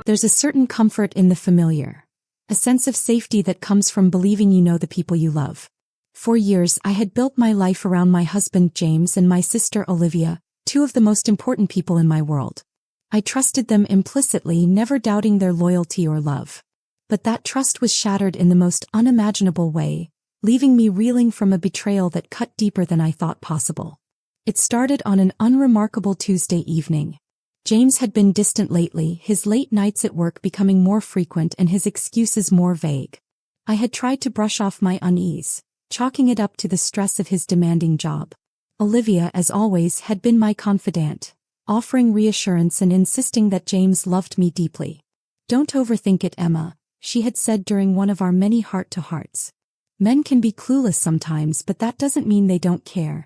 There's a certain comfort in the familiar. A sense of safety that comes from believing you know the people you love. For years I had built my life around my husband James and my sister Olivia, two of the most important people in my world. I trusted them implicitly, never doubting their loyalty or love. But that trust was shattered in the most unimaginable way, leaving me reeling from a betrayal that cut deeper than I thought possible. It started on an unremarkable Tuesday evening. James had been distant lately, his late nights at work becoming more frequent and his excuses more vague. I had tried to brush off my unease, chalking it up to the stress of his demanding job. Olivia, as always, had been my confidant, offering reassurance and insisting that James loved me deeply. "Don't overthink it, Emma," she had said during one of our many heart-to-hearts. "Men can be clueless sometimes, but that doesn't mean they don't care."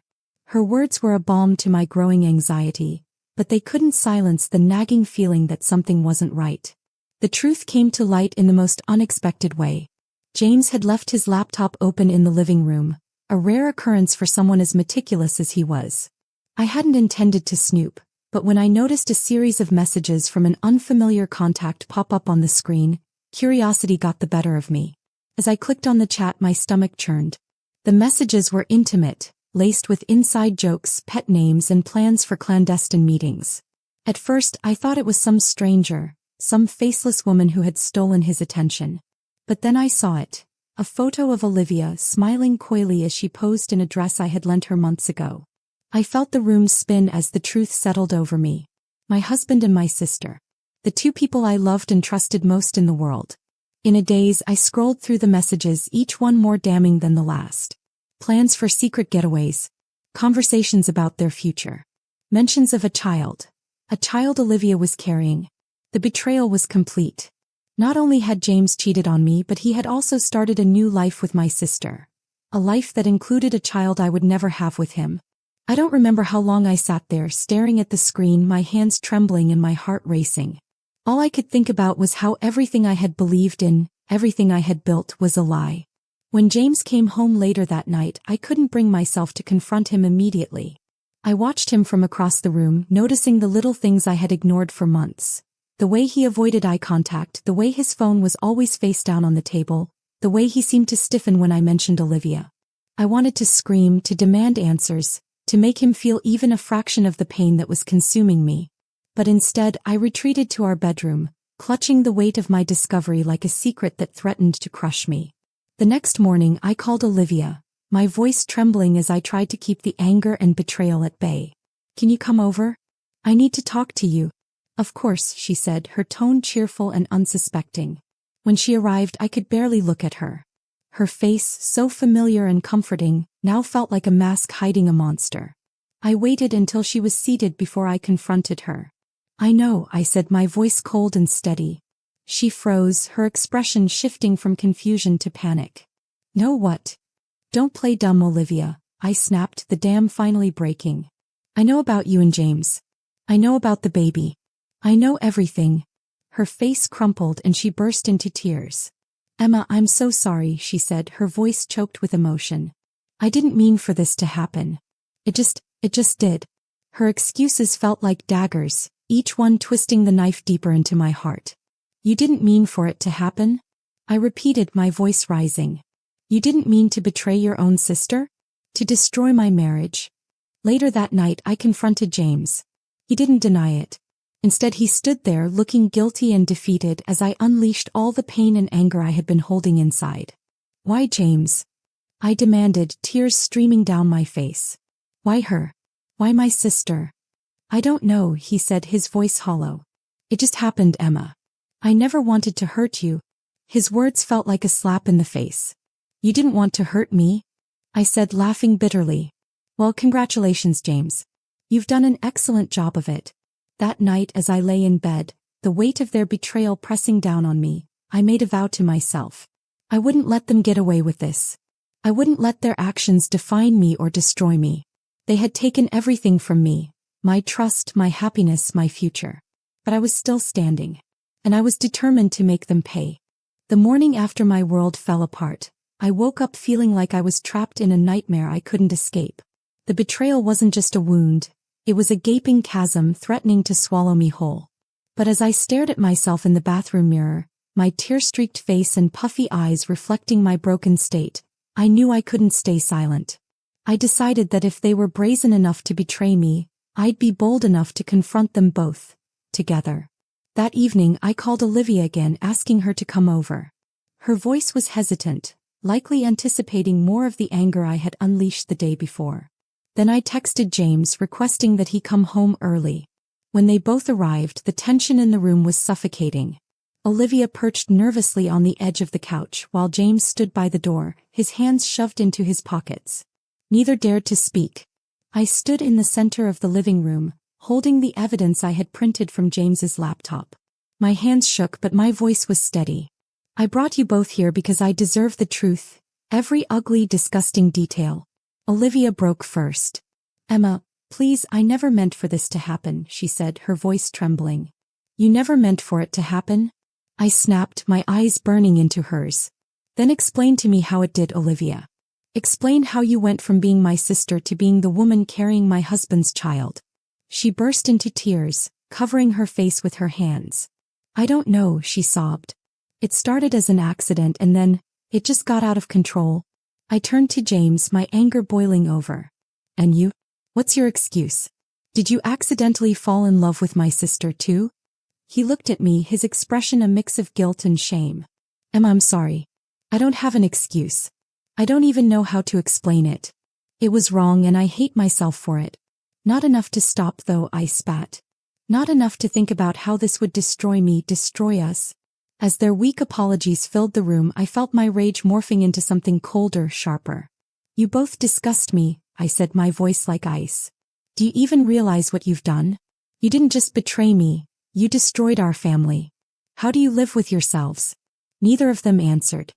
Her words were a balm to my growing anxiety, but they couldn't silence the nagging feeling that something wasn't right. The truth came to light in the most unexpected way. James had left his laptop open in the living room, a rare occurrence for someone as meticulous as he was. I hadn't intended to snoop, but when I noticed a series of messages from an unfamiliar contact pop up on the screen, curiosity got the better of me. As I clicked on the chat, my stomach churned. The messages were intimate, laced with inside jokes, pet names, and plans for clandestine meetings. At first, I thought it was some stranger, some faceless woman who had stolen his attention. But then I saw it. A photo of Olivia smiling coyly as she posed in a dress I had lent her months ago. I felt the room spin as the truth settled over me. My husband and my sister. The two people I loved and trusted most in the world. In a daze, I scrolled through the messages, each one more damning than the last. Plans for secret getaways. Conversations about their future. Mentions of a child. A child Olivia was carrying. The betrayal was complete. Not only had James cheated on me, but he had also started a new life with my sister. A life that included a child I would never have with him. I don't remember how long I sat there staring at the screen, my hands trembling and my heart racing. All I could think about was how everything I had believed in, everything I had built, was a lie. When James came home later that night, I couldn't bring myself to confront him immediately. I watched him from across the room, noticing the little things I had ignored for months. The way he avoided eye contact, the way his phone was always face down on the table, the way he seemed to stiffen when I mentioned Olivia. I wanted to scream, to demand answers, to make him feel even a fraction of the pain that was consuming me. But instead, I retreated to our bedroom, clutching the weight of my discovery like a secret that threatened to crush me. The next morning, I called Olivia, my voice trembling as I tried to keep the anger and betrayal at bay. "Can you come over? I need to talk to you." "Of course," she said, her tone cheerful and unsuspecting. When she arrived, I could barely look at her. Her face, so familiar and comforting, now felt like a mask hiding a monster. I waited until she was seated before I confronted her. "I know," I said, my voice cold and steady. She froze, her expression shifting from confusion to panic. "Know what?" "Don't play dumb, Olivia," I snapped, the dam finally breaking. "I know about you and James. I know about the baby. I know everything." Her face crumpled and she burst into tears. "Emma, I'm so sorry," she said, her voice choked with emotion. "I didn't mean for this to happen. It just did." Her excuses felt like daggers, each one twisting the knife deeper into my heart. "You didn't mean for it to happen?" I repeated, my voice rising. "You didn't mean to betray your own sister? To destroy my marriage?" Later that night, I confronted James. He didn't deny it. Instead, he stood there looking guilty and defeated as I unleashed all the pain and anger I had been holding inside. "Why James?" I demanded, tears streaming down my face. "Why her? Why my sister?" "I don't know," he said, his voice hollow. "It just happened, Emma. I never wanted to hurt you." His words felt like a slap in the face. "You didn't want to hurt me?" I said, laughing bitterly. "Well, congratulations, James. You've done an excellent job of it." That night, as I lay in bed, the weight of their betrayal pressing down on me, I made a vow to myself. I wouldn't let them get away with this. I wouldn't let their actions define me or destroy me. They had taken everything from me, my trust, my happiness, my future. But I was still standing. And I was determined to make them pay. The morning after my world fell apart, I woke up feeling like I was trapped in a nightmare I couldn't escape. The betrayal wasn't just a wound. It was a gaping chasm threatening to swallow me whole. But as I stared at myself in the bathroom mirror, my tear-streaked face and puffy eyes reflecting my broken state, I knew I couldn't stay silent. I decided that if they were brazen enough to betray me, I'd be bold enough to confront them both, together. That evening I called Olivia again, asking her to come over. Her voice was hesitant, likely anticipating more of the anger I had unleashed the day before. Then I texted James requesting that he come home early. When they both arrived, the tension in the room was suffocating. Olivia perched nervously on the edge of the couch while James stood by the door, his hands shoved into his pockets. Neither dared to speak. I stood in the center of the living room, holding the evidence I had printed from James's laptop. My hands shook, but my voice was steady. I brought you both here because I deserve the truth, every ugly, disgusting detail. Olivia broke first. Emma, please, I never meant for this to happen, she said, her voice trembling. You never meant for it to happen? I snapped, my eyes burning into hers. Then explain to me how it did, Olivia. Explain how you went from being my sister to being the woman carrying my husband's child. She burst into tears, covering her face with her hands. I don't know, she sobbed. It started as an accident and then, it just got out of control. I turned to James, my anger boiling over. And you? What's your excuse? Did you accidentally fall in love with my sister too? He looked at me, his expression a mix of guilt and shame. Emma, I'm sorry. I don't have an excuse. I don't even know how to explain it. It was wrong and I hate myself for it. Not enough to stop though, I spat. Not enough to think about how this would destroy me, destroy us. As their weak apologies filled the room, I felt my rage morphing into something colder, sharper. You both disgust me, I said, my voice like ice. Do you even realize what you've done? You didn't just betray me, you destroyed our family. How do you live with yourselves? Neither of them answered.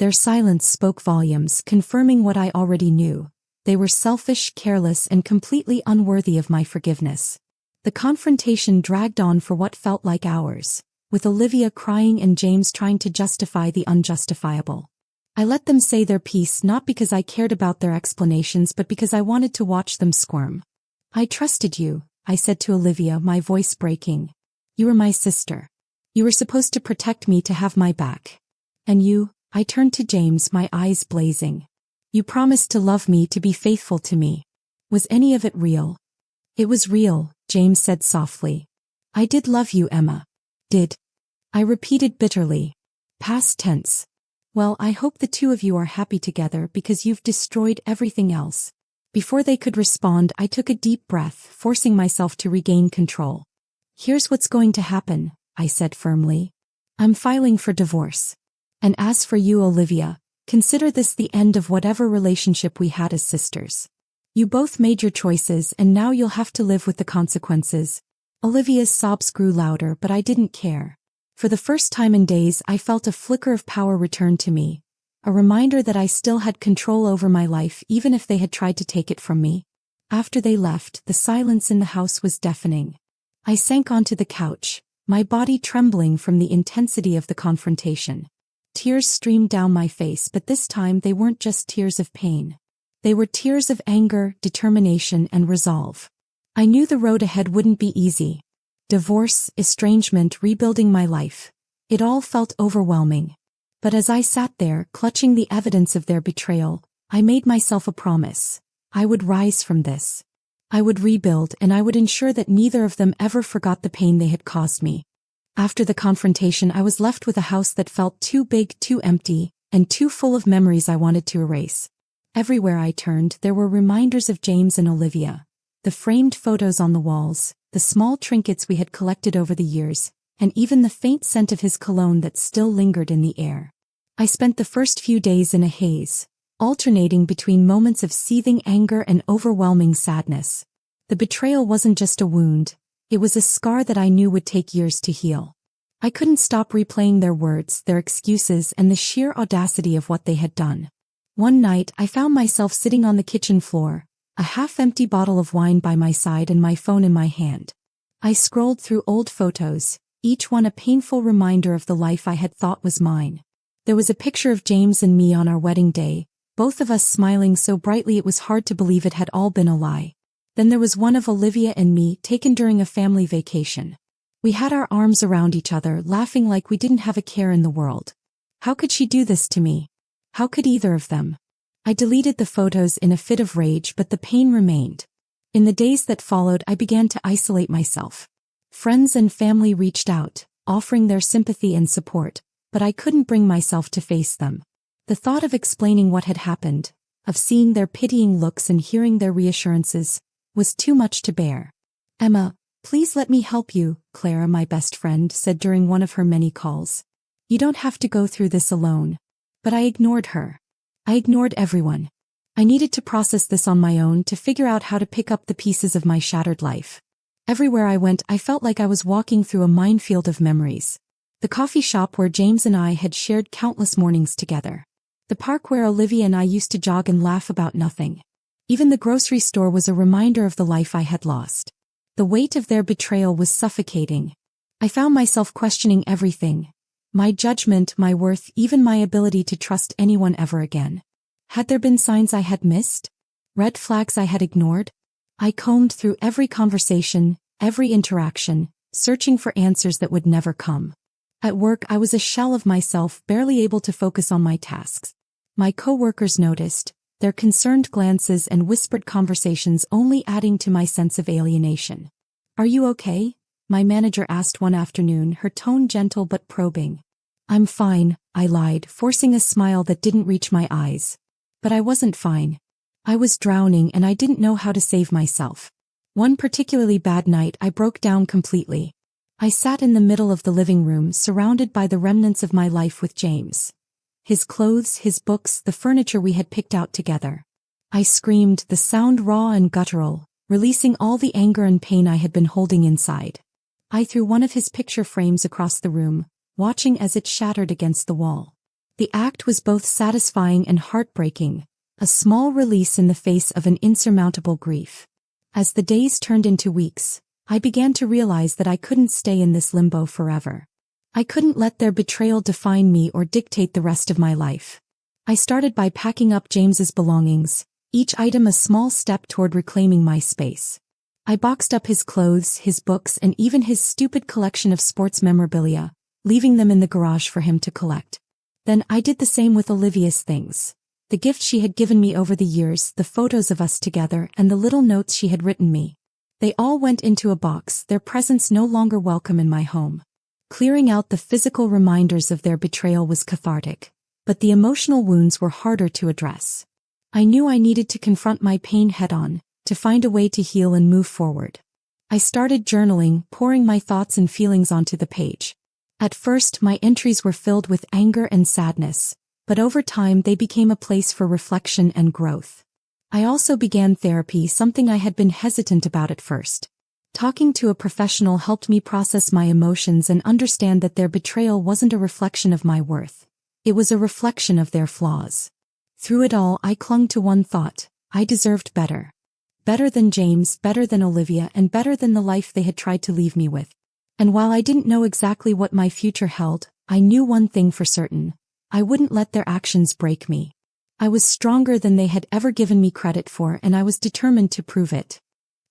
Their silence spoke volumes, confirming what I already knew. They were selfish, careless, and completely unworthy of my forgiveness. The confrontation dragged on for what felt like hours, with Olivia crying and James trying to justify the unjustifiable. I let them say their piece not because I cared about their explanations but because I wanted to watch them squirm. I trusted you, I said to Olivia, my voice breaking. You were my sister. You were supposed to protect me, to have my back. And you, I turned to James, my eyes blazing. You promised to love me, to be faithful to me. Was any of it real? It was real, James said softly. I did love you, Emma. Did. I repeated bitterly. Past tense. Well, I hope the two of you are happy together because you've destroyed everything else. Before they could respond, I took a deep breath, forcing myself to regain control. Here's what's going to happen, I said firmly. I'm filing for divorce. And as for you, Olivia, consider this the end of whatever relationship we had as sisters. You both made your choices and now you'll have to live with the consequences. Olivia's sobs grew louder, but I didn't care. For the first time in days, I felt a flicker of power return to me, a reminder that I still had control over my life even if they had tried to take it from me. After they left, the silence in the house was deafening. I sank onto the couch, my body trembling from the intensity of the confrontation. Tears streamed down my face, but this time they weren't just tears of pain. They were tears of anger, determination, and resolve. I knew the road ahead wouldn't be easy. Divorce, estrangement, rebuilding my life. It all felt overwhelming. But as I sat there, clutching the evidence of their betrayal, I made myself a promise. I would rise from this. I would rebuild, and I would ensure that neither of them ever forgot the pain they had caused me. After the confrontation, I was left with a house that felt too big, too empty, and too full of memories I wanted to erase. Everywhere I turned, there were reminders of James and Olivia. The framed photos on the walls, the small trinkets we had collected over the years, and even the faint scent of his cologne that still lingered in the air. I spent the first few days in a haze, alternating between moments of seething anger and overwhelming sadness. The betrayal wasn't just a wound, it was a scar that I knew would take years to heal. I couldn't stop replaying their words, their excuses, and the sheer audacity of what they had done. One night, I found myself sitting on the kitchen floor, a half-empty bottle of wine by my side and my phone in my hand. I scrolled through old photos, each one a painful reminder of the life I had thought was mine. There was a picture of James and me on our wedding day, both of us smiling so brightly it was hard to believe it had all been a lie. Then there was one of Olivia and me taken during a family vacation. We had our arms around each other, laughing like we didn't have a care in the world. How could she do this to me? How could either of them? I deleted the photos in a fit of rage, but the pain remained. In the days that followed, I began to isolate myself. Friends and family reached out, offering their sympathy and support, but I couldn't bring myself to face them. The thought of explaining what had happened, of seeing their pitying looks and hearing their reassurances, was too much to bear. "Emma, please let me help you," Clara, my best friend, said during one of her many calls. "You don't have to go through this alone." But I ignored her. I ignored everyone. I needed to process this on my own, to figure out how to pick up the pieces of my shattered life. Everywhere I went, I felt like I was walking through a minefield of memories. The coffee shop where James and I had shared countless mornings together. The park where Olivia and I used to jog and laugh about nothing. Even the grocery store was a reminder of the life I had lost. The weight of their betrayal was suffocating. I found myself questioning everything. My judgment, my worth, even my ability to trust anyone ever again. Had there been signs I had missed? Red flags I had ignored? I combed through every conversation, every interaction, searching for answers that would never come. At work, I was a shell of myself, barely able to focus on my tasks. My co-workers noticed, their concerned glances and whispered conversations only adding to my sense of alienation. "Are you okay?" my manager asked one afternoon, her tone gentle but probing. "I'm fine," I lied, forcing a smile that didn't reach my eyes. But I wasn't fine. I was drowning, and I didn't know how to save myself. One particularly bad night, I broke down completely. I sat in the middle of the living room, surrounded by the remnants of my life with James. His clothes, his books, the furniture we had picked out together. I screamed, the sound raw and guttural, releasing all the anger and pain I had been holding inside. I threw one of his picture frames across the room, watching as it shattered against the wall. The act was both satisfying and heartbreaking, a small release in the face of an insurmountable grief. As the days turned into weeks, I began to realize that I couldn't stay in this limbo forever. I couldn't let their betrayal define me or dictate the rest of my life. I started by packing up James's belongings, each item a small step toward reclaiming my space. I boxed up his clothes, his books, and even his stupid collection of sports memorabilia, leaving them in the garage for him to collect. Then I did the same with Olivia's things. The gifts she had given me over the years, the photos of us together, and the little notes she had written me. They all went into a box, their presence no longer welcome in my home. Clearing out the physical reminders of their betrayal was cathartic, but the emotional wounds were harder to address. I knew I needed to confront my pain head-on, to find a way to heal and move forward. I started journaling, pouring my thoughts and feelings onto the page. At first, my entries were filled with anger and sadness, but over time they became a place for reflection and growth. I also began therapy, something I had been hesitant about at first. Talking to a professional helped me process my emotions and understand that their betrayal wasn't a reflection of my worth. It was a reflection of their flaws. Through it all, I clung to one thought: I deserved better. Better than James, better than Olivia, and better than the life they had tried to leave me with. And while I didn't know exactly what my future held, I knew one thing for certain: I wouldn't let their actions break me. I was stronger than they had ever given me credit for, and I was determined to prove it.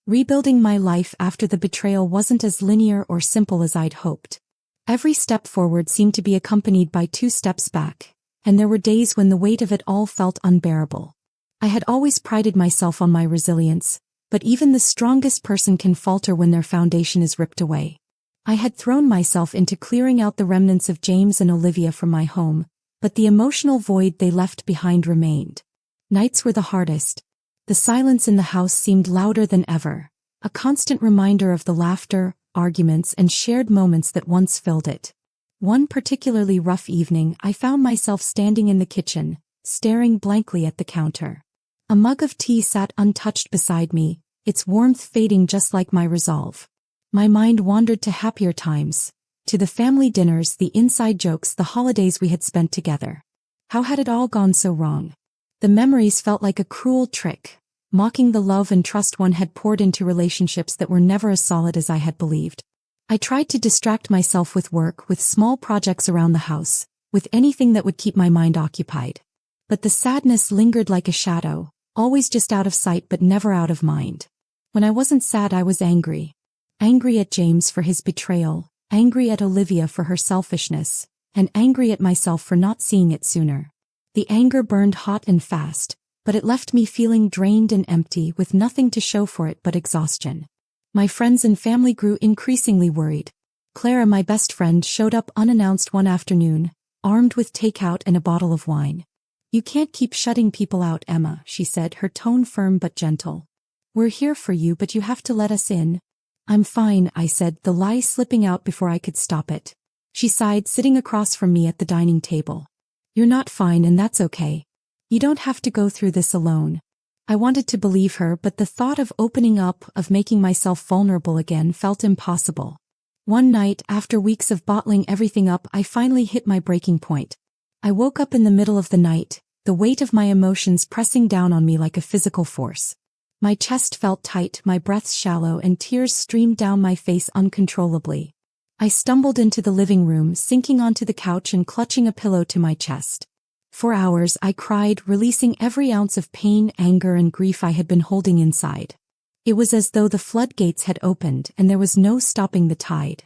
Rebuilding my life after the betrayal wasn't as linear or simple as I'd hoped. Every step forward seemed to be accompanied by 2 steps back, and there were days when the weight of it all felt unbearable. I had always prided myself on my resilience, but even the strongest person can falter when their foundation is ripped away. I had thrown myself into clearing out the remnants of James and Olivia from my home, but the emotional void they left behind remained. Nights were the hardest. The silence in the house seemed louder than ever, a constant reminder of the laughter, arguments, and shared moments that once filled it. One particularly rough evening, I found myself standing in the kitchen, staring blankly at the counter. A mug of tea sat untouched beside me, its warmth fading just like my resolve. My mind wandered to happier times, to the family dinners, the inside jokes, the holidays we had spent together. How had it all gone so wrong? The memories felt like a cruel trick, mocking the love and trust one had poured into relationships that were never as solid as I had believed. I tried to distract myself with work, with small projects around the house, with anything that would keep my mind occupied. But the sadness lingered like a shadow, always just out of sight but never out of mind. When I wasn't sad, I was angry. Angry at James for his betrayal, angry at Olivia for her selfishness, and angry at myself for not seeing it sooner. The anger burned hot and fast, but it left me feeling drained and empty with nothing to show for it but exhaustion. My friends and family grew increasingly worried. Clara, my best friend, showed up unannounced one afternoon, armed with takeout and a bottle of wine. "You can't keep shutting people out, Emma," she said, her tone firm but gentle. "We're here for you, but you have to let us in." "I'm fine," I said, the lie slipping out before I could stop it. She sighed, sitting across from me at the dining table. "You're not fine, and that's okay. You don't have to go through this alone." I wanted to believe her, but the thought of opening up, of making myself vulnerable again, felt impossible. One night, after weeks of bottling everything up, I finally hit my breaking point. I woke up in the middle of the night, the weight of my emotions pressing down on me like a physical force. My chest felt tight, my breath shallow, and tears streamed down my face uncontrollably. I stumbled into the living room, sinking onto the couch and clutching a pillow to my chest. For hours I cried, releasing every ounce of pain, anger, and grief I had been holding inside. It was as though the floodgates had opened and there was no stopping the tide.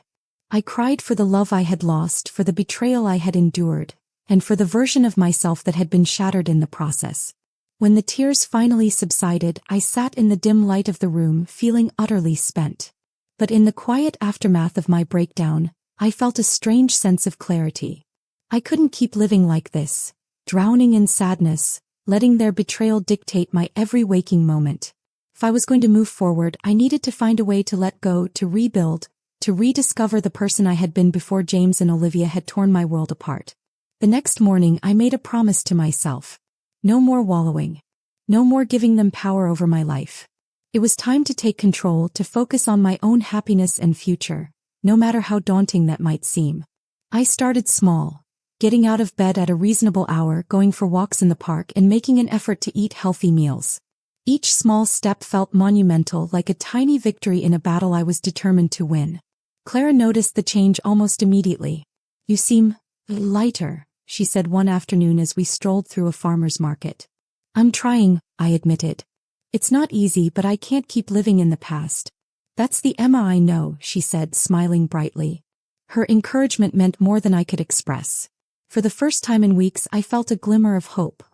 I cried for the love I had lost, for the betrayal I had endured, and for the version of myself that had been shattered in the process. When the tears finally subsided, I sat in the dim light of the room, feeling utterly spent. But in the quiet aftermath of my breakdown, I felt a strange sense of clarity. I couldn't keep living like this, drowning in sadness, letting their betrayal dictate my every waking moment. If I was going to move forward, I needed to find a way to let go, to rebuild, to rediscover the person I had been before James and Olivia had torn my world apart. The next morning, I made a promise to myself. No more wallowing. No more giving them power over my life. It was time to take control, to focus on my own happiness and future, no matter how daunting that might seem. I started small, getting out of bed at a reasonable hour, going for walks in the park, and making an effort to eat healthy meals. Each small step felt monumental, like a tiny victory in a battle I was determined to win. Clara noticed the change almost immediately. "You seem lighter," she said one afternoon as we strolled through a farmer's market. "I'm trying," I admitted. "It's not easy, but I can't keep living in the past." "That's the Emma I know," she said, smiling brightly. Her encouragement meant more than I could express. For the first time in weeks, I felt a glimmer of hope.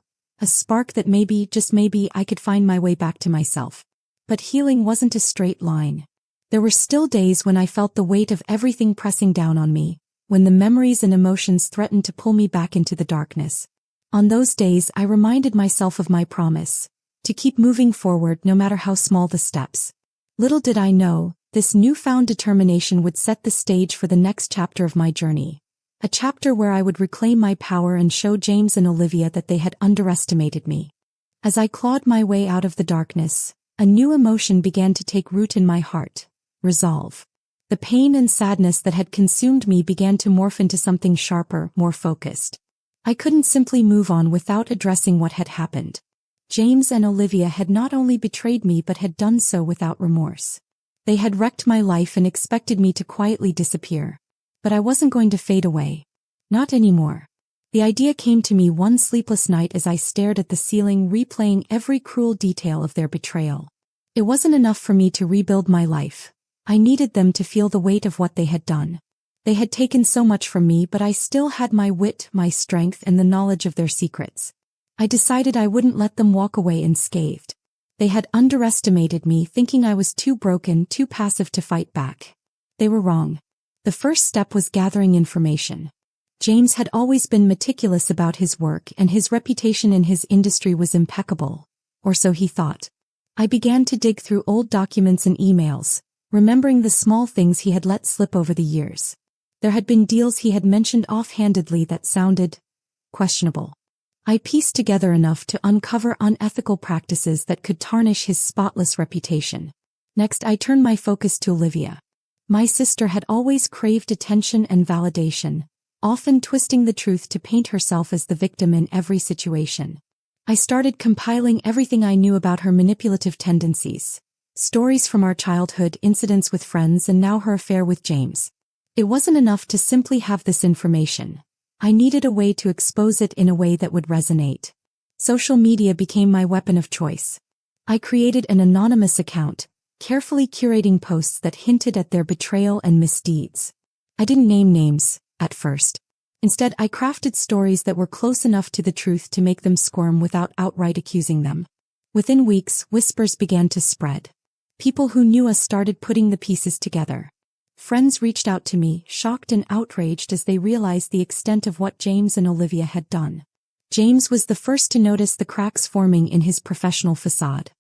A spark that maybe, just maybe, I could find my way back to myself. But healing wasn't a straight line. There were still days when I felt the weight of everything pressing down on me, when the memories and emotions threatened to pull me back into the darkness. On those days, I reminded myself of my promise, to keep moving forward no matter how small the steps. Little did I know, this newfound determination would set the stage for the next chapter of my journey. A chapter where I would reclaim my power and show James and Olivia that they had underestimated me. As I clawed my way out of the darkness, a new emotion began to take root in my heart: resolve. The pain and sadness that had consumed me began to morph into something sharper, more focused. I couldn't simply move on without addressing what had happened. James and Olivia had not only betrayed me but had done so without remorse. They had wrecked my life and expected me to quietly disappear. But I wasn't going to fade away. Not anymore. The idea came to me one sleepless night as I stared at the ceiling, replaying every cruel detail of their betrayal. It wasn't enough for me to rebuild my life. I needed them to feel the weight of what they had done. They had taken so much from me, but I still had my wit, my strength, and the knowledge of their secrets. I decided I wouldn't let them walk away unscathed. They had underestimated me, thinking I was too broken, too passive to fight back. They were wrong. The first step was gathering information. James had always been meticulous about his work, and his reputation in his industry was impeccable. Or so he thought. I began to dig through old documents and emails, remembering the small things he had let slip over the years. There had been deals he had mentioned offhandedly that sounded questionable. I pieced together enough to uncover unethical practices that could tarnish his spotless reputation. Next, I turned my focus to Olivia. My sister had always craved attention and validation, often twisting the truth to paint herself as the victim in every situation. I started compiling everything I knew about her manipulative tendencies. Stories from our childhood, incidents with friends, and now her affair with James. It wasn't enough to simply have this information. I needed a way to expose it in a way that would resonate. Social media became my weapon of choice. I created an anonymous account, carefully curating posts that hinted at their betrayal and misdeeds. I didn't name names, at first. Instead, I crafted stories that were close enough to the truth to make them squirm without outright accusing them. Within weeks, whispers began to spread. People who knew us started putting the pieces together. Friends reached out to me, shocked and outraged as they realized the extent of what James and Olivia had done. James was the first to notice the cracks forming in his professional facade.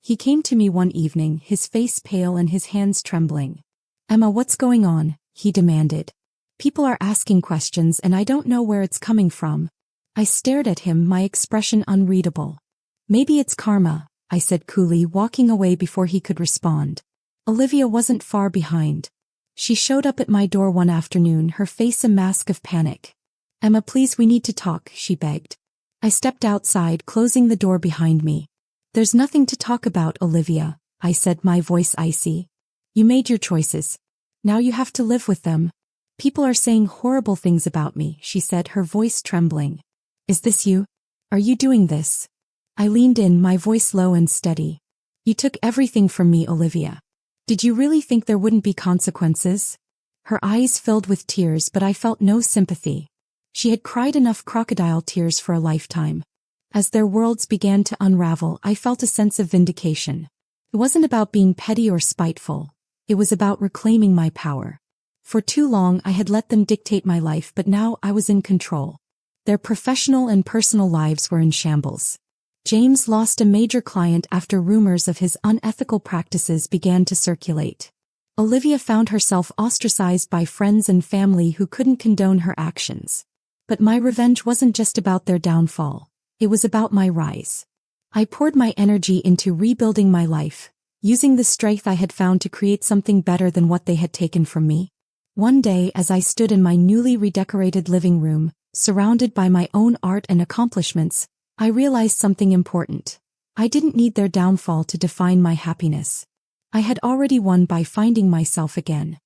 He came to me one evening, his face pale and his hands trembling. "Emma, what's going on?" he demanded. "People are asking questions and I don't know where it's coming from." I stared at him, my expression unreadable. "Maybe it's karma," I said coolly, walking away before he could respond. Olivia wasn't far behind. She showed up at my door one afternoon, her face a mask of panic. "Emma, please, we need to talk," she begged. I stepped outside, closing the door behind me. "There's nothing to talk about, Olivia," I said, my voice icy. "You made your choices. Now you have to live with them." "People are saying horrible things about me," she said, her voice trembling. "Is this you? Are you doing this?" I leaned in, my voice low and steady. "You took everything from me, Olivia. Did you really think there wouldn't be consequences?" Her eyes filled with tears, but I felt no sympathy. She had cried enough crocodile tears for a lifetime. As their worlds began to unravel, I felt a sense of vindication. It wasn't about being petty or spiteful. It was about reclaiming my power. For too long I had let them dictate my life, but now I was in control. Their professional and personal lives were in shambles. James lost a major client after rumors of his unethical practices began to circulate. Olivia found herself ostracized by friends and family who couldn't condone her actions. But my revenge wasn't just about their downfall. It was about my rise. I poured my energy into rebuilding my life, using the strength I had found to create something better than what they had taken from me. One day, as I stood in my newly redecorated living room, surrounded by my own art and accomplishments, I realized something important. I didn't need their downfall to define my happiness. I had already won by finding myself again.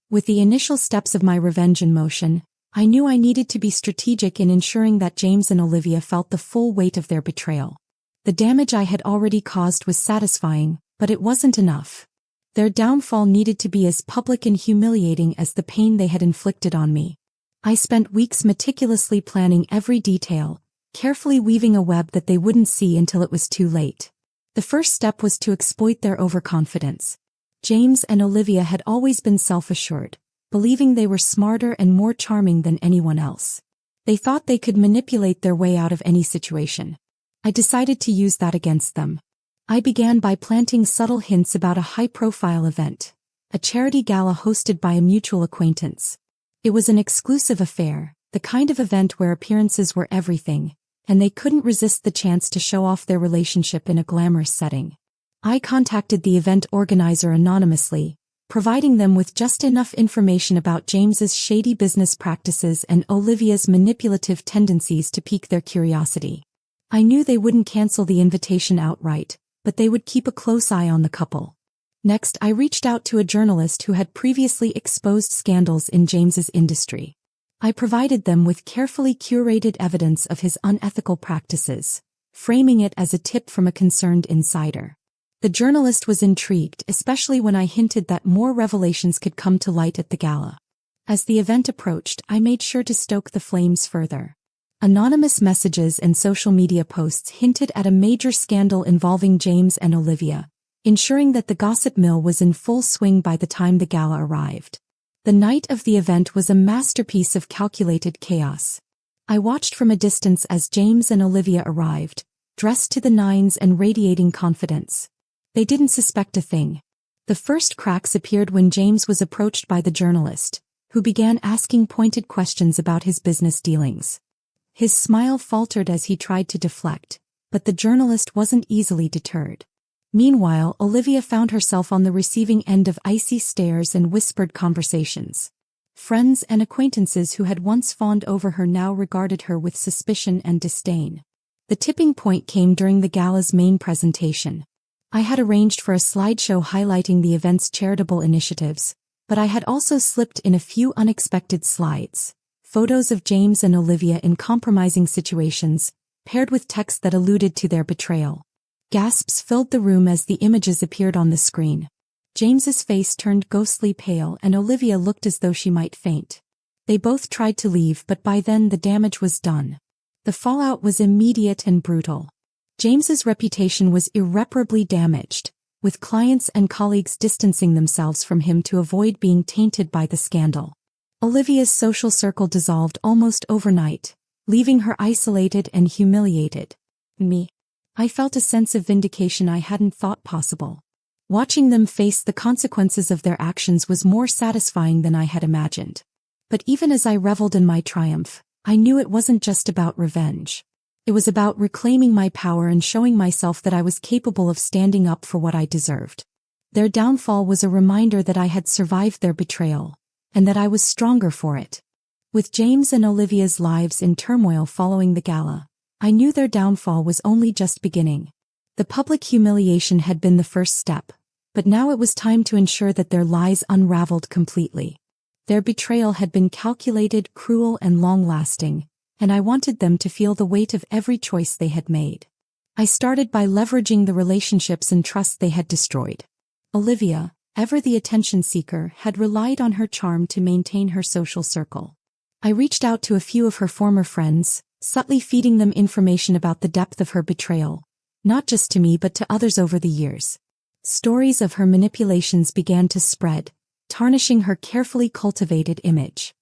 With the initial steps of my revenge in motion, I knew I needed to be strategic in ensuring that James and Olivia felt the full weight of their betrayal. The damage I had already caused was satisfying, but it wasn't enough. Their downfall needed to be as public and humiliating as the pain they had inflicted on me. I spent weeks meticulously planning every detail, carefully weaving a web that they wouldn't see until it was too late. The first step was to exploit their overconfidence. James and Olivia had always been self-assured, believing they were smarter and more charming than anyone else. They thought they could manipulate their way out of any situation. I decided to use that against them. I began by planting subtle hints about a high-profile event, a charity gala hosted by a mutual acquaintance. It was an exclusive affair, the kind of event where appearances were everything, and they couldn't resist the chance to show off their relationship in a glamorous setting. I contacted the event organizer anonymously, providing them with just enough information about James's shady business practices and Olivia's manipulative tendencies to pique their curiosity. I knew they wouldn't cancel the invitation outright, but they would keep a close eye on the couple. Next, I reached out to a journalist who had previously exposed scandals in James's industry. I provided them with carefully curated evidence of his unethical practices, framing it as a tip from a concerned insider. The journalist was intrigued, especially when I hinted that more revelations could come to light at the gala. As the event approached, I made sure to stoke the flames further. Anonymous messages and social media posts hinted at a major scandal involving James and Olivia, ensuring that the gossip mill was in full swing by the time the gala arrived. The night of the event was a masterpiece of calculated chaos. I watched from a distance as James and Olivia arrived, dressed to the nines and radiating confidence. They didn't suspect a thing. The first cracks appeared when James was approached by the journalist, who began asking pointed questions about his business dealings. His smile faltered as he tried to deflect, but the journalist wasn't easily deterred. Meanwhile, Olivia found herself on the receiving end of icy stares and whispered conversations. Friends and acquaintances who had once fawned over her now regarded her with suspicion and disdain. The tipping point came during the gala's main presentation. I had arranged for a slideshow highlighting the event's charitable initiatives, but I had also slipped in a few unexpected slides. Photos of James and Olivia in compromising situations, paired with text that alluded to their betrayal. Gasps filled the room as the images appeared on the screen. James's face turned ghostly pale and Olivia looked as though she might faint. They both tried to leave, but by then the damage was done. The fallout was immediate and brutal. James's reputation was irreparably damaged, with clients and colleagues distancing themselves from him to avoid being tainted by the scandal. Olivia's social circle dissolved almost overnight, leaving her isolated and humiliated. I felt a sense of vindication I hadn't thought possible. Watching them face the consequences of their actions was more satisfying than I had imagined. But even as I reveled in my triumph, I knew it wasn't just about revenge. It was about reclaiming my power and showing myself that I was capable of standing up for what I deserved. Their downfall was a reminder that I had survived their betrayal, and that I was stronger for it. With James and Olivia's lives in turmoil following the gala, I knew their downfall was only just beginning. The public humiliation had been the first step, but now it was time to ensure that their lies unraveled completely. Their betrayal had been calculated, cruel, and long-lasting, and I wanted them to feel the weight of every choice they had made. I started by leveraging the relationships and trust they had destroyed. Olivia, ever the attention seeker, had relied on her charm to maintain her social circle. I reached out to a few of her former friends, subtly feeding them information about the depth of her betrayal, not just to me but to others over the years. Stories of her manipulations began to spread, tarnishing her carefully cultivated image.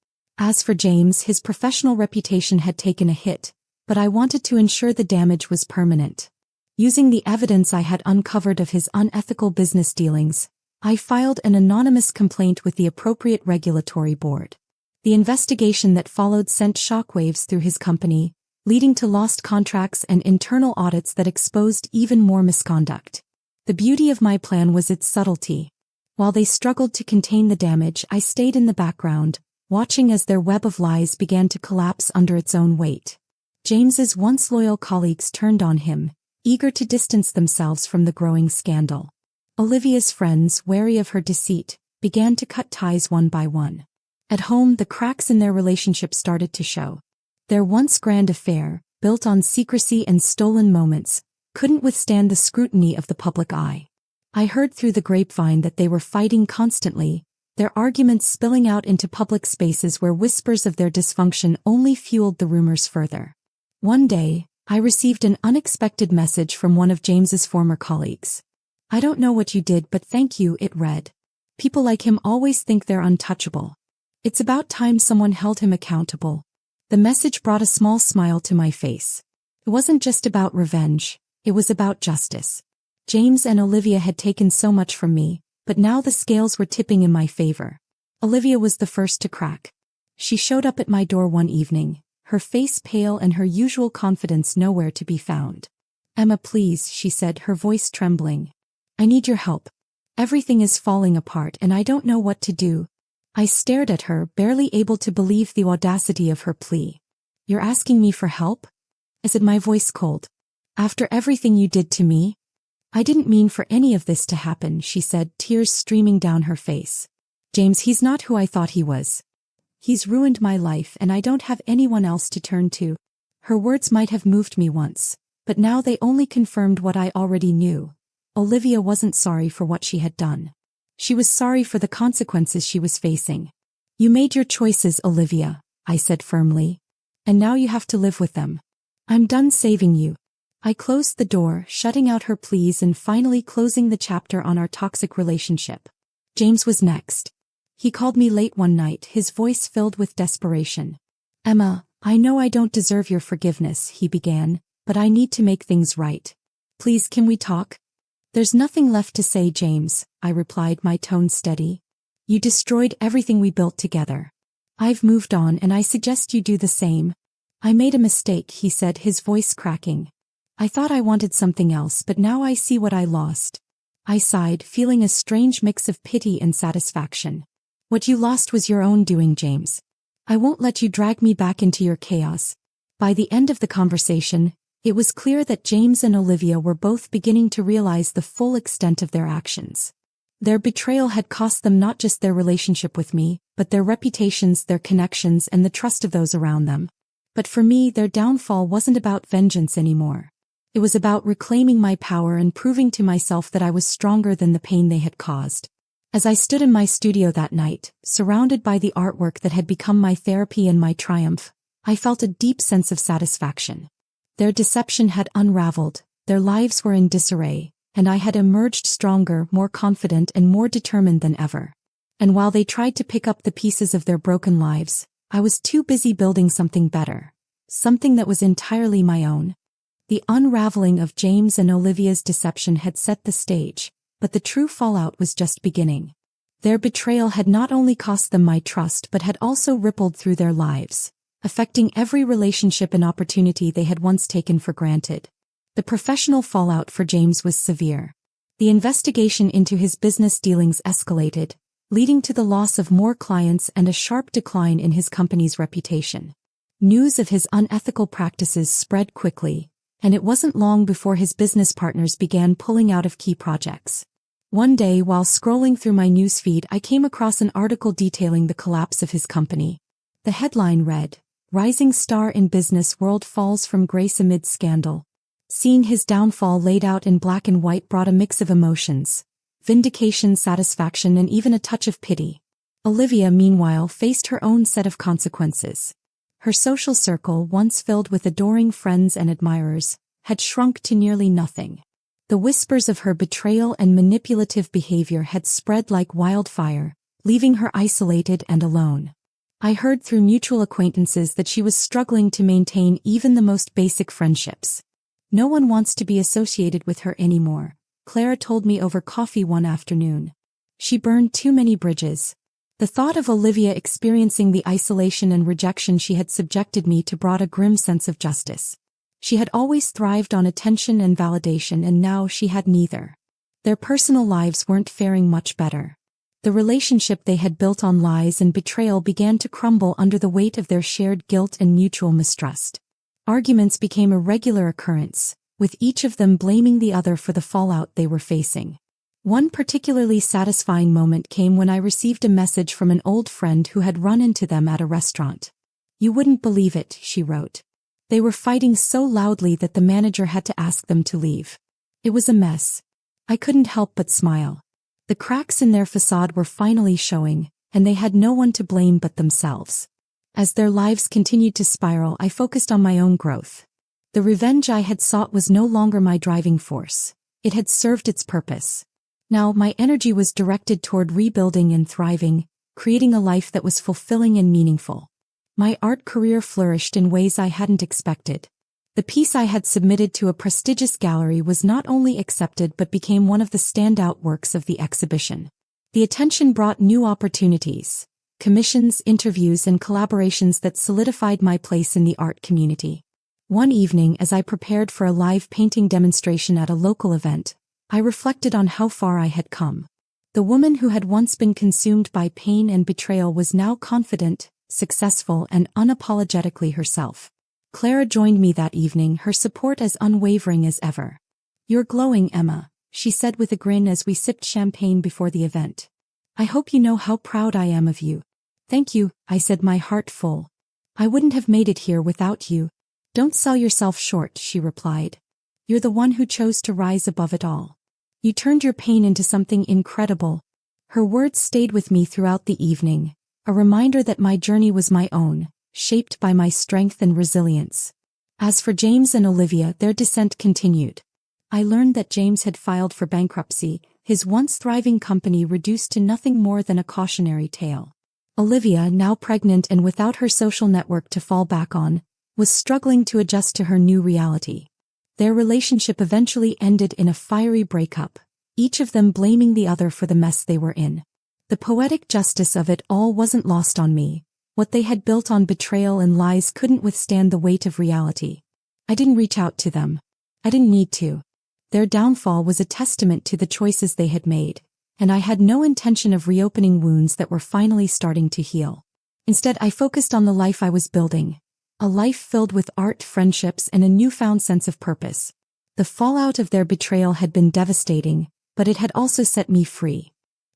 As for James, his professional reputation had taken a hit, but I wanted to ensure the damage was permanent. Using the evidence I had uncovered of his unethical business dealings, I filed an anonymous complaint with the appropriate regulatory board. The investigation that followed sent shockwaves through his company, leading to lost contracts and internal audits that exposed even more misconduct. The beauty of my plan was its subtlety. While they struggled to contain the damage, I stayed in the background, watching as their web of lies began to collapse under its own weight. James's once loyal colleagues turned on him, eager to distance themselves from the growing scandal. Olivia's friends, wary of her deceit, began to cut ties one by one. At home, the cracks in their relationship started to show. Their once grand affair, built on secrecy and stolen moments, couldn't withstand the scrutiny of the public eye. I heard through the grapevine that they were fighting constantly, their arguments spilling out into public spaces where whispers of their dysfunction only fueled the rumors further. One day, I received an unexpected message from one of James's former colleagues. "I don't know what you did, but thank you," it read. "People like him always think they're untouchable. It's about time someone held him accountable." The message brought a small smile to my face. It wasn't just about revenge, it was about justice. James and Olivia had taken so much from me, but now the scales were tipping in my favor. Olivia was the first to crack. She showed up at my door one evening, her face pale and her usual confidence nowhere to be found. "Emma, please," she said, her voice trembling. "I need your help. Everything is falling apart and I don't know what to do." I stared at her, barely able to believe the audacity of her plea. "You're asking me for help?" I said, my voice cold. "After everything you did to me?" "I didn't mean for any of this to happen," she said, tears streaming down her face. "James, he's not who I thought he was. He's ruined my life and I don't have anyone else to turn to." Her words might have moved me once, but now they only confirmed what I already knew. Olivia wasn't sorry for what she had done. She was sorry for the consequences she was facing. "You made your choices, Olivia," I said firmly. "And now you have to live with them. I'm done saving you." I closed the door, shutting out her pleas and finally closing the chapter on our toxic relationship. James was next. He called me late one night, his voice filled with desperation. "Emma, I know I don't deserve your forgiveness," he began, "but I need to make things right. Please, can we talk?" "There's nothing left to say, James," I replied, my tone steady. "You destroyed everything we built together. I've moved on and I suggest you do the same." "I made a mistake," he said, his voice cracking. "I thought I wanted something else, but now I see what I lost." I sighed, feeling a strange mix of pity and satisfaction. "What you lost was your own doing, James. I won't let you drag me back into your chaos." By the end of the conversation, it was clear that James and Olivia were both beginning to realize the full extent of their actions. Their betrayal had cost them not just their relationship with me, but their reputations, their connections, and the trust of those around them. But for me, their downfall wasn't about vengeance anymore. It was about reclaiming my power and proving to myself that I was stronger than the pain they had caused. As I stood in my studio that night, surrounded by the artwork that had become my therapy and my triumph, I felt a deep sense of satisfaction. Their deception had unraveled, their lives were in disarray, and I had emerged stronger, more confident, and more determined than ever. And while they tried to pick up the pieces of their broken lives, I was too busy building something better, something that was entirely my own. The unraveling of James and Olivia's deception had set the stage, but the true fallout was just beginning. Their betrayal had not only cost them my trust but had also rippled through their lives, affecting every relationship and opportunity they had once taken for granted. The professional fallout for James was severe. The investigation into his business dealings escalated, leading to the loss of more clients and a sharp decline in his company's reputation. News of his unethical practices spread quickly, and it wasn't long before his business partners began pulling out of key projects. One day, while scrolling through my newsfeed, I came across an article detailing the collapse of his company. The headline read, "Rising Star in Business World Falls from Grace Amid Scandal." Seeing his downfall laid out in black and white brought a mix of emotions: vindication, satisfaction, and even a touch of pity. Olivia, meanwhile, faced her own set of consequences. Her social circle, once filled with adoring friends and admirers, had shrunk to nearly nothing. The whispers of her betrayal and manipulative behavior had spread like wildfire, leaving her isolated and alone. I heard through mutual acquaintances that she was struggling to maintain even the most basic friendships. "No one wants to be associated with her anymore," Clara told me over coffee one afternoon. "She burned too many bridges." The thought of Olivia experiencing the isolation and rejection she had subjected me to brought a grim sense of justice. She had always thrived on attention and validation, and now she had neither. Their personal lives weren't faring much better. The relationship they had built on lies and betrayal began to crumble under the weight of their shared guilt and mutual mistrust. Arguments became a regular occurrence, with each of them blaming the other for the fallout they were facing. One particularly satisfying moment came when I received a message from an old friend who had run into them at a restaurant. "You wouldn't believe it," she wrote. "They were fighting so loudly that the manager had to ask them to leave. It was a mess." I couldn't help but smile. The cracks in their facade were finally showing, and they had no one to blame but themselves. As their lives continued to spiral, I focused on my own growth. The revenge I had sought was no longer my driving force. It had served its purpose. Now my energy was directed toward rebuilding and thriving, creating a life that was fulfilling and meaningful. My art career flourished in ways I hadn't expected. The piece I had submitted to a prestigious gallery was not only accepted but became one of the standout works of the exhibition. The attention brought new opportunities, commissions, interviews, and collaborations that solidified my place in the art community. One evening, as I prepared for a live painting demonstration at a local event, I reflected on how far I had come. The woman who had once been consumed by pain and betrayal was now confident, successful, and unapologetically herself. Clara joined me that evening, her support as unwavering as ever. "You're glowing, Emma," she said with a grin as we sipped champagne before the event. "I hope you know how proud I am of you." "Thank you," I said, my heart full. "I wouldn't have made it here without you." "Don't sell yourself short," she replied. "You're the one who chose to rise above it all. You turned your pain into something incredible." Her words stayed with me throughout the evening, a reminder that my journey was my own, shaped by my strength and resilience. As for James and Olivia, their descent continued. I learned that James had filed for bankruptcy, his once thriving company reduced to nothing more than a cautionary tale. Olivia, now pregnant and without her social network to fall back on, was struggling to adjust to her new reality. Their relationship eventually ended in a fiery breakup, each of them blaming the other for the mess they were in. The poetic justice of it all wasn't lost on me. What they had built on betrayal and lies couldn't withstand the weight of reality. I didn't reach out to them. I didn't need to. Their downfall was a testament to the choices they had made, and I had no intention of reopening wounds that were finally starting to heal. Instead, I focused on the life I was building. A life filled with art, friendships, and a newfound sense of purpose. The fallout of their betrayal had been devastating, but it had also set me free.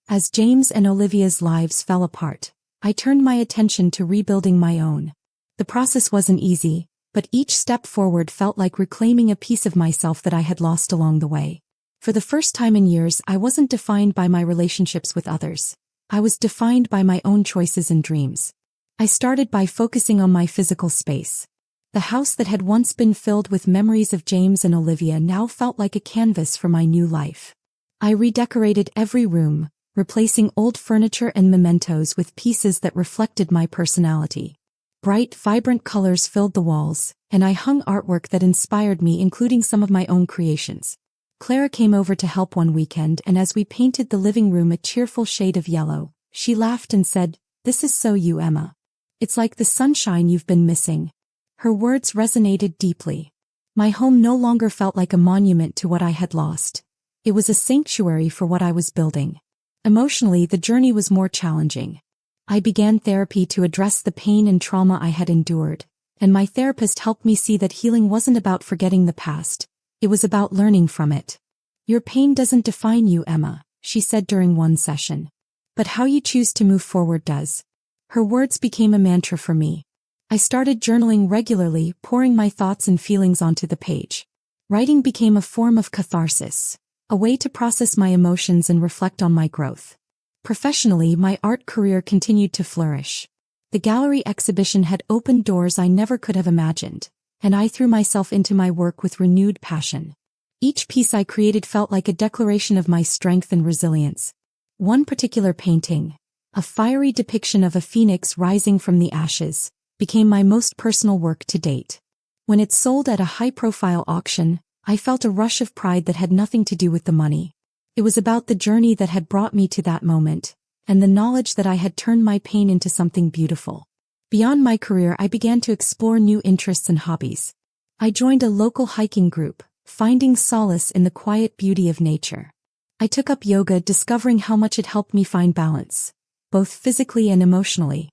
As James and Olivia's lives fell apart, I turned my attention to rebuilding my own. The process wasn't easy, but each step forward felt like reclaiming a piece of myself that I had lost along the way. For the first time in years, I wasn't defined by my relationships with others. I was defined by my own choices and dreams. I started by focusing on my physical space. The house that had once been filled with memories of James and Olivia now felt like a canvas for my new life. I redecorated every room, replacing old furniture and mementos with pieces that reflected my personality. Bright, vibrant colors filled the walls, and I hung artwork that inspired me, including some of my own creations. Clara came over to help one weekend, and as we painted the living room a cheerful shade of yellow, she laughed and said, "This is so you, Emma. It's like the sunshine you've been missing." Her words resonated deeply. My home no longer felt like a monument to what I had lost. It was a sanctuary for what I was building. Emotionally, the journey was more challenging. I began therapy to address the pain and trauma I had endured, and my therapist helped me see that healing wasn't about forgetting the past. It was about learning from it. "Your pain doesn't define you, Emma," she said during one session. "But how you choose to move forward does." Her words became a mantra for me. I started journaling regularly, pouring my thoughts and feelings onto the page. Writing became a form of catharsis, a way to process my emotions and reflect on my growth. Professionally, my art career continued to flourish. The gallery exhibition had opened doors I never could have imagined, and I threw myself into my work with renewed passion. Each piece I created felt like a declaration of my strength and resilience. One particular painting, a fiery depiction of a phoenix rising from the ashes, became my most personal work to date. When it sold at a high-profile auction, I felt a rush of pride that had nothing to do with the money. It was about the journey that had brought me to that moment, and the knowledge that I had turned my pain into something beautiful. Beyond my career, I began to explore new interests and hobbies. I joined a local hiking group, finding solace in the quiet beauty of nature. I took up yoga, discovering how much it helped me find balance, both physically and emotionally.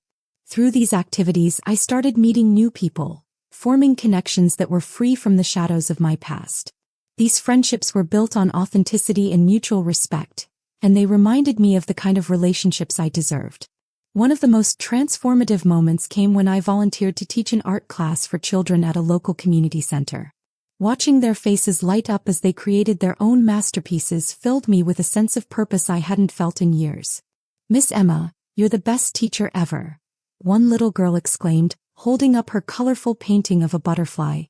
Through these activities, I started meeting new people, forming connections that were free from the shadows of my past. These friendships were built on authenticity and mutual respect, and they reminded me of the kind of relationships I deserved. One of the most transformative moments came when I volunteered to teach an art class for children at a local community center. Watching their faces light up as they created their own masterpieces filled me with a sense of purpose I hadn't felt in years. "Miss Emma, you're the best teacher ever," one little girl exclaimed, holding up her colorful painting of a butterfly.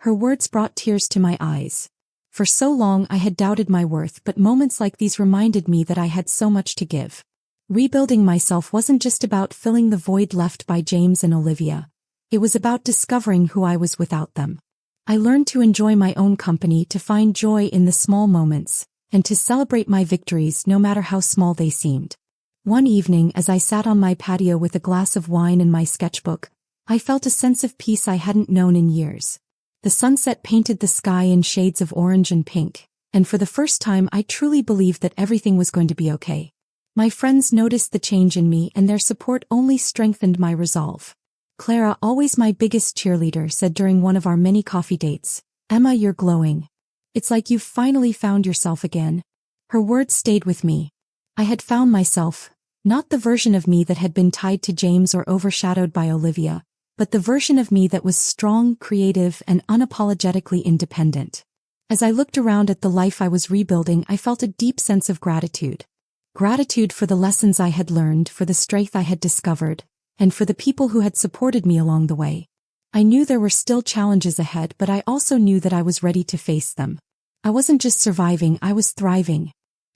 Her words brought tears to my eyes. For so long I had doubted my worth, but moments like these reminded me that I had so much to give. Rebuilding myself wasn't just about filling the void left by James and Olivia. It was about discovering who I was without them. I learned to enjoy my own company, to find joy in the small moments, and to celebrate my victories no matter how small they seemed. One evening, as I sat on my patio with a glass of wine and my sketchbook, I felt a sense of peace I hadn't known in years. The sunset painted the sky in shades of orange and pink, and for the first time I truly believed that everything was going to be okay. My friends noticed the change in me, and their support only strengthened my resolve. Clara, always my biggest cheerleader, said during one of our many coffee dates, "Emma, you're glowing. It's like you've finally found yourself again." Her words stayed with me. I had found myself, not the version of me that had been tied to James or overshadowed by Olivia, but the version of me that was strong, creative, and unapologetically independent. As I looked around at the life I was rebuilding, I felt a deep sense of gratitude. Gratitude for the lessons I had learned, for the strength I had discovered, and for the people who had supported me along the way. I knew there were still challenges ahead, but I also knew that I was ready to face them. I wasn't just surviving, I was thriving.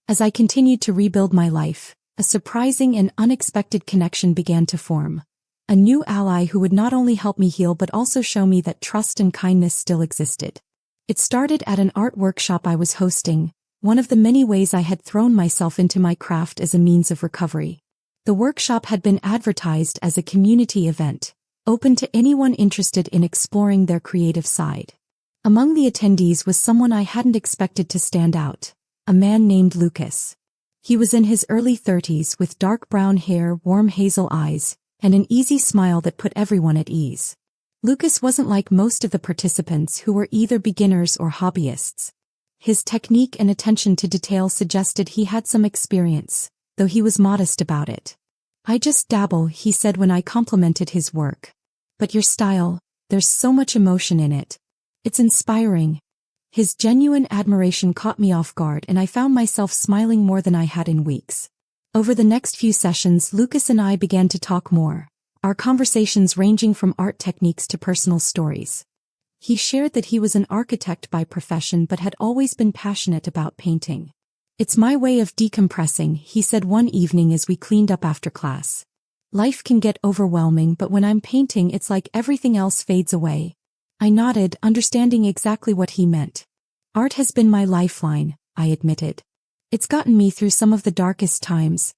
As I continued to rebuild my life, a surprising and unexpected connection began to form. A new ally who would not only help me heal but also show me that trust and kindness still existed. It started at an art workshop I was hosting, one of the many ways I had thrown myself into my craft as a means of recovery. The workshop had been advertised as a community event, open to anyone interested in exploring their creative side. Among the attendees was someone I hadn't expected to stand out, a man named Lucas. He was in his early 30s with dark brown hair, warm hazel eyes, and an easy smile that put everyone at ease. Lucas wasn't like most of the participants who were either beginners or hobbyists. His technique and attention to detail suggested he had some experience, though he was modest about it. "I just dabble," he said when I complimented his work. "But your style, there's so much emotion in it. It's inspiring." His genuine admiration caught me off guard and I found myself smiling more than I had in weeks. Over the next few sessions, Lucas and I began to talk more, our conversations ranging from art techniques to personal stories. He shared that he was an architect by profession but had always been passionate about painting. "It's my way of decompressing," he said one evening as we cleaned up after class. "Life can get overwhelming, but when I'm painting it's like everything else fades away." I nodded, understanding exactly what he meant. "Art has been my lifeline," I admitted. "It's gotten me through some of the darkest times."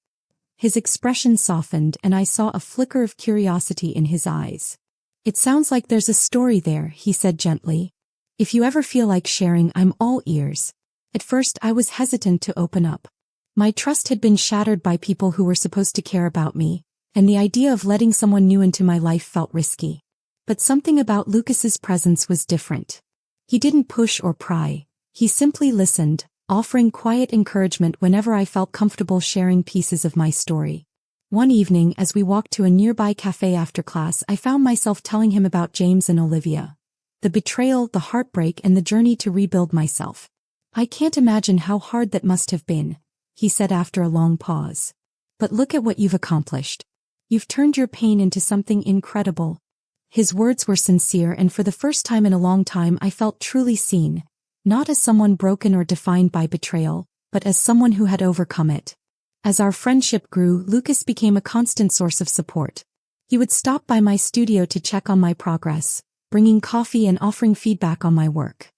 His expression softened and I saw a flicker of curiosity in his eyes. "It sounds like there's a story there," he said gently. "If you ever feel like sharing, I'm all ears." At first I was hesitant to open up. My trust had been shattered by people who were supposed to care about me, and the idea of letting someone new into my life felt risky. But something about Lucas's presence was different. He didn't push or pry. He simply listened, offering quiet encouragement whenever I felt comfortable sharing pieces of my story. One evening, as we walked to a nearby cafe after class, I found myself telling him about James and Olivia. The betrayal, the heartbreak, and the journey to rebuild myself. "I can't imagine how hard that must have been," he said after a long pause. "But look at what you've accomplished. You've turned your pain into something incredible." His words were sincere, and for the first time in a long time I felt truly seen, not as someone broken or defined by betrayal, but as someone who had overcome it. As our friendship grew, Lucas became a constant source of support. He would stop by my studio to check on my progress, bringing coffee and offering feedback on my work.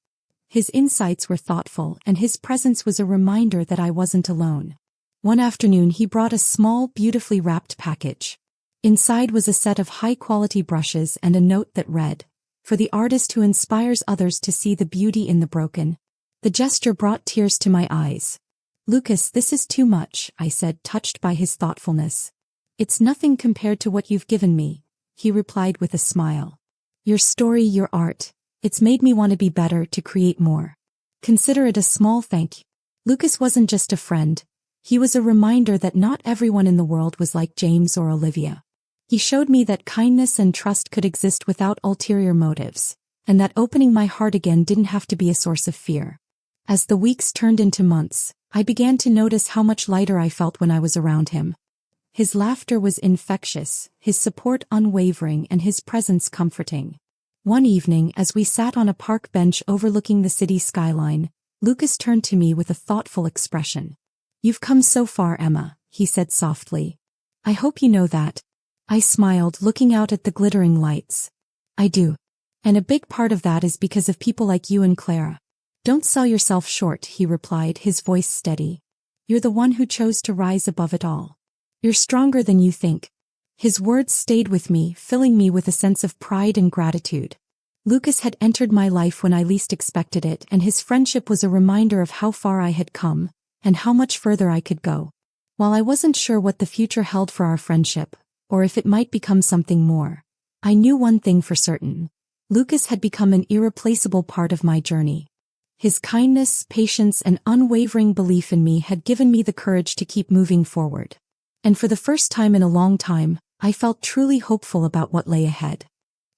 His insights were thoughtful, and his presence was a reminder that I wasn't alone. One afternoon he brought a small, beautifully wrapped package. Inside was a set of high-quality brushes and a note that read, "For the artist who inspires others to see the beauty in the broken." The gesture brought tears to my eyes. "Lucas, this is too much," I said, touched by his thoughtfulness. "It's nothing compared to what you've given me," he replied with a smile. "Your story, your art, it's made me want to be better, to create more. Consider it a small thank you." Lucas wasn't just a friend. He was a reminder that not everyone in the world was like James or Olivia. He showed me that kindness and trust could exist without ulterior motives, and that opening my heart again didn't have to be a source of fear. As the weeks turned into months, I began to notice how much lighter I felt when I was around him. His laughter was infectious, his support unwavering, and his presence comforting. One evening, as we sat on a park bench overlooking the city skyline, Lucas turned to me with a thoughtful expression. "You've come so far, Emma," he said softly. "I hope you know that." I smiled, looking out at the glittering lights. "I do. And a big part of that is because of people like you and Clara." "Don't sell yourself short," he replied, his voice steady. "You're the one who chose to rise above it all. You're stronger than you think." His words stayed with me, filling me with a sense of pride and gratitude. Lucas had entered my life when I least expected it, and his friendship was a reminder of how far I had come, and how much further I could go. While I wasn't sure what the future held for our friendship, or if it might become something more, I knew one thing for certain. Lucas had become an irreplaceable part of my journey. His kindness, patience, and unwavering belief in me had given me the courage to keep moving forward. And for the first time in a long time, I felt truly hopeful about what lay ahead.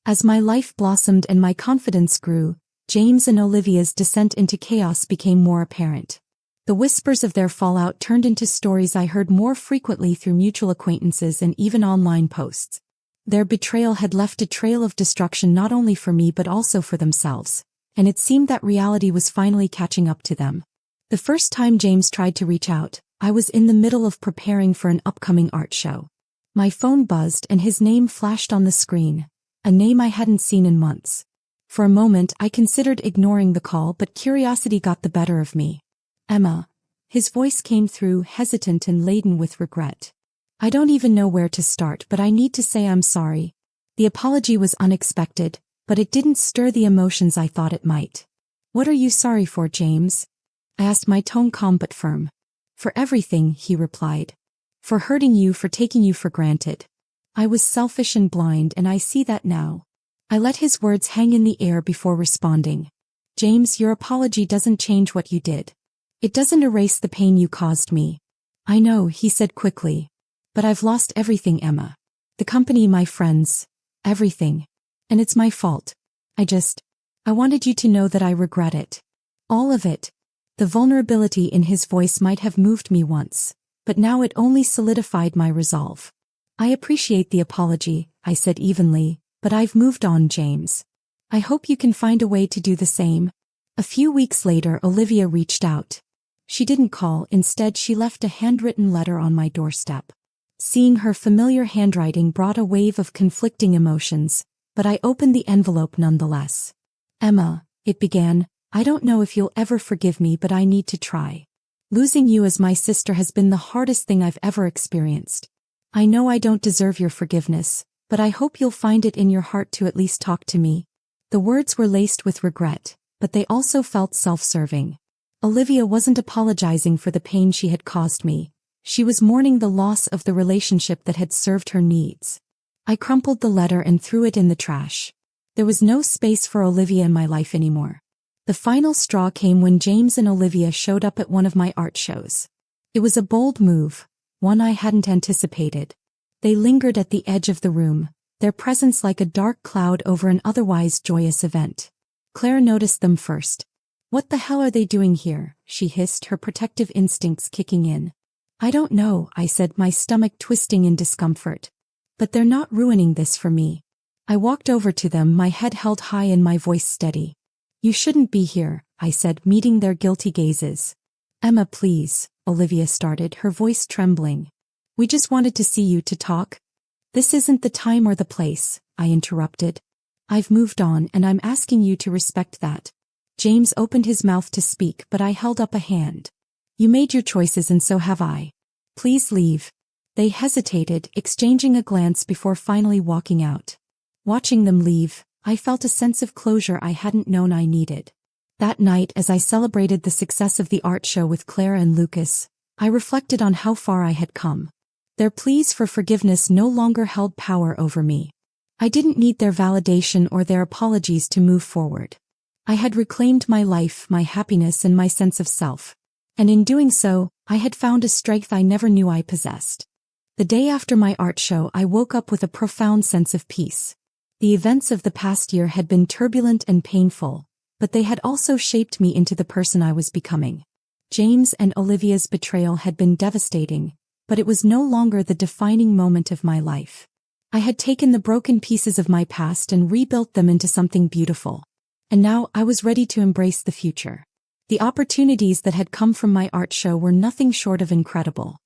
As my life blossomed and my confidence grew, James and Olivia's descent into chaos became more apparent. The whispers of their fallout turned into stories I heard more frequently through mutual acquaintances and even online posts. Their betrayal had left a trail of destruction not only for me but also for themselves, and it seemed that reality was finally catching up to them. The first time James tried to reach out, I was in the middle of preparing for an upcoming art show. My phone buzzed and his name flashed on the screen, a name I hadn't seen in months. For a moment I considered ignoring the call, but curiosity got the better of me. "Emma." His voice came through, hesitant and laden with regret. "I don't even know where to start, but I need to say I'm sorry." The apology was unexpected, but it didn't stir the emotions I thought it might. "What are you sorry for, James?" I asked, my tone calm but firm. "For everything," he replied. "For hurting you, for taking you for granted. I was selfish and blind, and I see that now." I let his words hang in the air before responding. "James, your apology doesn't change what you did. It doesn't erase the pain you caused me." "I know," he said quickly. "But I've lost everything, Emma. The company, my friends, everything. And it's my fault. I wanted you to know that I regret it." All of it. The vulnerability in his voice might have moved me once, but now it only solidified my resolve. I appreciate the apology, I said evenly, but I've moved on, James. I hope you can find a way to do the same. A few weeks later, Olivia reached out. She didn't call, instead she left a handwritten letter on my doorstep. Seeing her familiar handwriting brought a wave of conflicting emotions, but I opened the envelope nonetheless. Emma, it began, I don't know if you'll ever forgive me, but I need to try. Losing you as my sister has been the hardest thing I've ever experienced. I know I don't deserve your forgiveness, but I hope you'll find it in your heart to at least talk to me. The words were laced with regret, but they also felt self-serving. Olivia wasn't apologizing for the pain she had caused me. She was mourning the loss of the relationship that had served her needs. I crumpled the letter and threw it in the trash. There was no space for Olivia in my life anymore. The final straw came when James and Olivia showed up at one of my art shows. It was a bold move, one I hadn't anticipated. They lingered at the edge of the room, their presence like a dark cloud over an otherwise joyous event. Claire noticed them first. What the hell are they doing here? She hissed, her protective instincts kicking in. I don't know, I said, my stomach twisting in discomfort. But they're not ruining this for me. I walked over to them, my head held high and my voice steady. You shouldn't be here, I said, meeting their guilty gazes. Emma, please, Olivia started, her voice trembling. We just wanted to see you to talk. This isn't the time or the place, I interrupted. I've moved on and I'm asking you to respect that. James opened his mouth to speak, but I held up a hand. You made your choices and so have I. Please leave. They hesitated, exchanging a glance before finally walking out. Watching them leave, I felt a sense of closure I hadn't known I needed. That night, as I celebrated the success of the art show with Claire and Lucas, I reflected on how far I had come. Their pleas for forgiveness no longer held power over me. I didn't need their validation or their apologies to move forward. I had reclaimed my life, my happiness, and my sense of self. And in doing so, I had found a strength I never knew I possessed. The day after my art show, I woke up with a profound sense of peace. The events of the past year had been turbulent and painful, but they had also shaped me into the person I was becoming. James and Olivia's betrayal had been devastating, but it was no longer the defining moment of my life. I had taken the broken pieces of my past and rebuilt them into something beautiful. And now I was ready to embrace the future. The opportunities that had come from my art show were nothing short of incredible.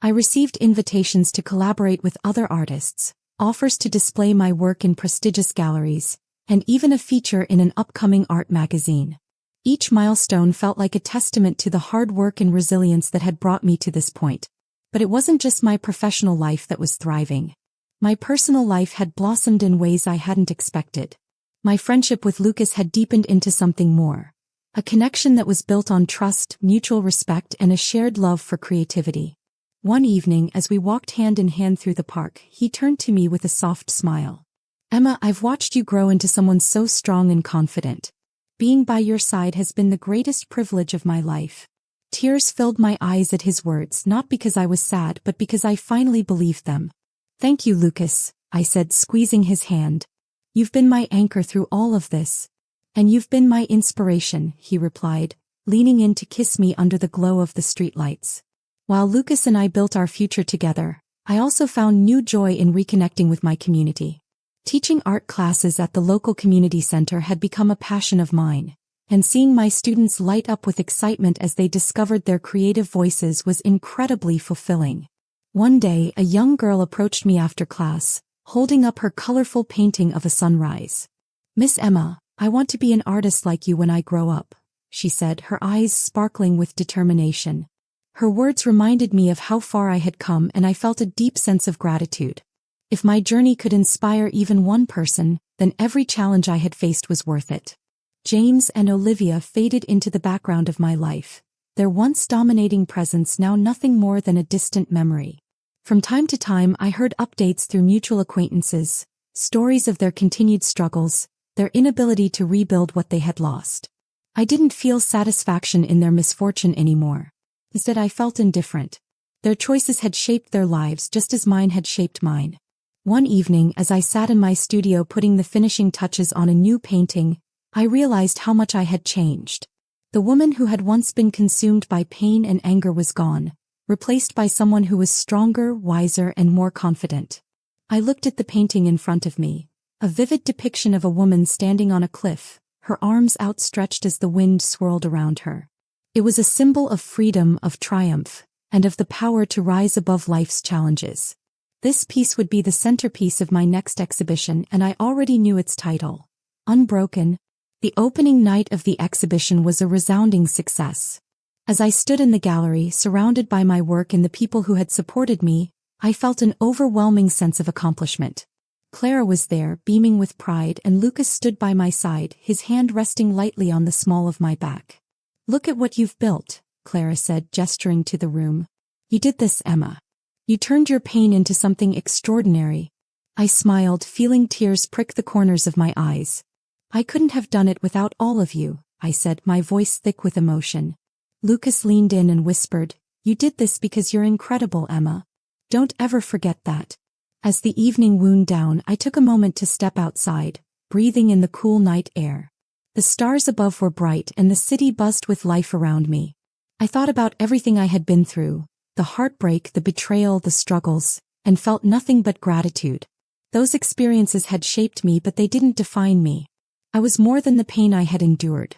I received invitations to collaborate with other artists, offers to display my work in prestigious galleries, and even a feature in an upcoming art magazine. Each milestone felt like a testament to the hard work and resilience that had brought me to this point. But it wasn't just my professional life that was thriving. My personal life had blossomed in ways I hadn't expected. My friendship with Lucas had deepened into something more. A connection that was built on trust, mutual respect, and a shared love for creativity. One evening, as we walked hand in hand through the park, he turned to me with a soft smile. Emma, I've watched you grow into someone so strong and confident. Being by your side has been the greatest privilege of my life. Tears filled my eyes at his words, not because I was sad, but because I finally believed them. Thank you, Lucas, I said, squeezing his hand. You've been my anchor through all of this. And you've been my inspiration, he replied, leaning in to kiss me under the glow of the streetlights. While Lucas and I built our future together, I also found new joy in reconnecting with my community. Teaching art classes at the local community center had become a passion of mine, and seeing my students light up with excitement as they discovered their creative voices was incredibly fulfilling. One day, a young girl approached me after class, holding up her colorful painting of a sunrise. Miss Emma, I want to be an artist like you when I grow up, she said, her eyes sparkling with determination. Her words reminded me of how far I had come, and I felt a deep sense of gratitude. If my journey could inspire even one person, then every challenge I had faced was worth it. James and Olivia faded into the background of my life, their once dominating presence now nothing more than a distant memory. From time to time I heard updates through mutual acquaintances, stories of their continued struggles, their inability to rebuild what they had lost. I didn't feel satisfaction in their misfortune anymore. Instead, I felt indifferent. Their choices had shaped their lives just as mine had shaped mine. One evening, as I sat in my studio putting the finishing touches on a new painting, I realized how much I had changed. The woman who had once been consumed by pain and anger was gone, replaced by someone who was stronger, wiser, and more confident. I looked at the painting in front of me, a vivid depiction of a woman standing on a cliff, her arms outstretched as the wind swirled around her. It was a symbol of freedom, of triumph, and of the power to rise above life's challenges. This piece would be the centerpiece of my next exhibition, and I already knew its title, Unbroken. The opening night of the exhibition was a resounding success. As I stood in the gallery, surrounded by my work and the people who had supported me, I felt an overwhelming sense of accomplishment. Clara was there, beaming with pride, and Lucas stood by my side, his hand resting lightly on the small of my back. "Look at what you've built," Clara said, gesturing to the room. "You did this, Emma. You turned your pain into something extraordinary." I smiled, feeling tears prick the corners of my eyes. "I couldn't have done it without all of you," I said, my voice thick with emotion. Lucas leaned in and whispered, "You did this because you're incredible, Emma. Don't ever forget that." As the evening wound down, I took a moment to step outside, breathing in the cool night air. The stars above were bright and the city buzzed with life around me. I thought about everything I had been through, the heartbreak, the betrayal, the struggles, and felt nothing but gratitude. Those experiences had shaped me, but they didn't define me. I was more than the pain I had endured.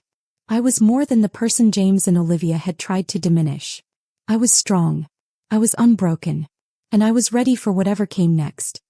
I was more than the person James and Olivia had tried to diminish. I was strong. I was unbroken. And I was ready for whatever came next.